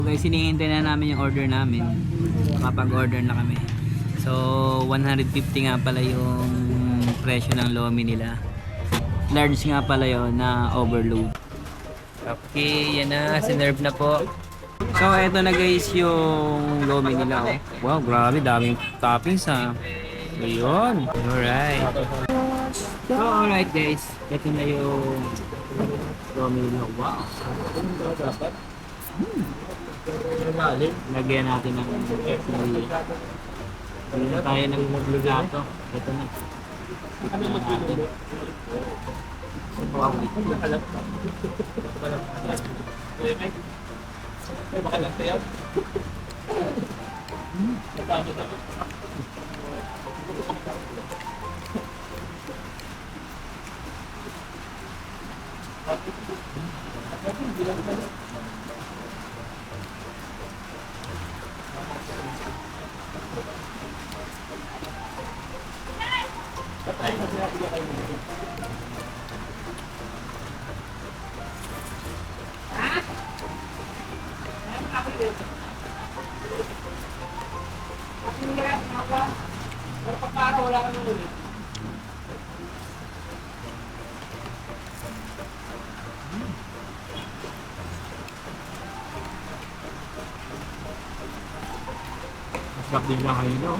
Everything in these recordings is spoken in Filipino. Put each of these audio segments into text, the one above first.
Guys, hinihintay na namin yung order namin. Kapag-order na kami. So, 150 nga pala yung presyo ng lomi nila. Large nga pala yun na overload. Okay, yan na. Sinerve na po. So, eto na guys yung lomi nila. Oh. Wow, grabe. Daming toppings ha. So, yun. Alright. So, alright guys. Ito na yung lomi nila. Wow. Lagyan natin ng hindi na tayo ng maglugato. Ito na. Ito na natin. Wow. Masarap din lang kayo, no?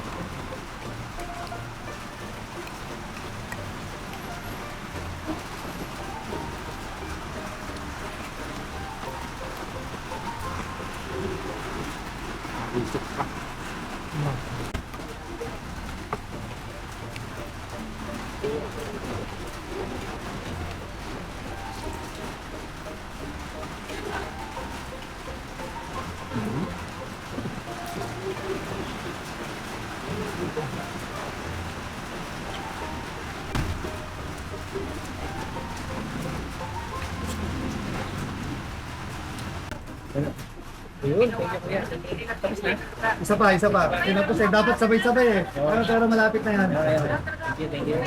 Ayun, thank you kuya. Tapos na? Isa pa, isa pa. Tinapos eh. Dapat sabay-sabay eh. Pero malapit na yan. Thank you.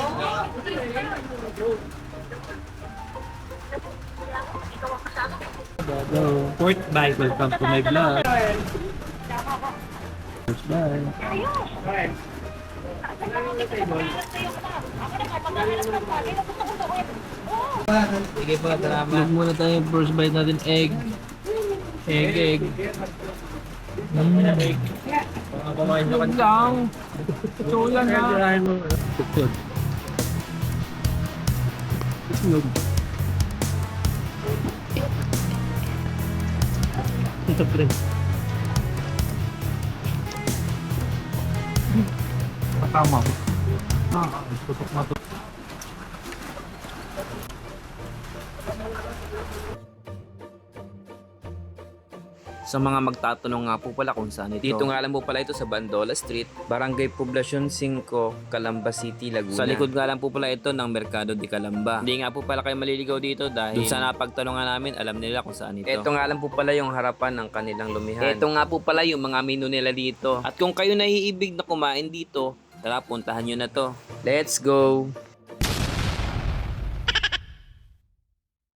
So, Port Bike, welcome to my vlog. Bye. Sige po, salamat. Vlog muna tayo yung first bite natin, egg. Egg. Egg. Egg lang. So yan na. Tukod. Islog. Ito pre. Tama. Tutok na to. Sa mga magtatanong nga po pala kung saan ito. Dito nga lang po pala ito sa Bandola Street, Barangay Poblacion 5, Calamba City, Laguna. Sa likod nga lang po pala ito ng Mercado de Calamba. Hindi nga po pala kayo maliligaw dito dahil dun sa napagtanungan namin, alam nila kung saan ito. Ito nga lang po pala yung harapan ng kanilang lumihan. Ito nga po pala yung mga menu nila dito. At kung kayo naiibig na kumain dito, tara puntahan nyo na to. Let's go!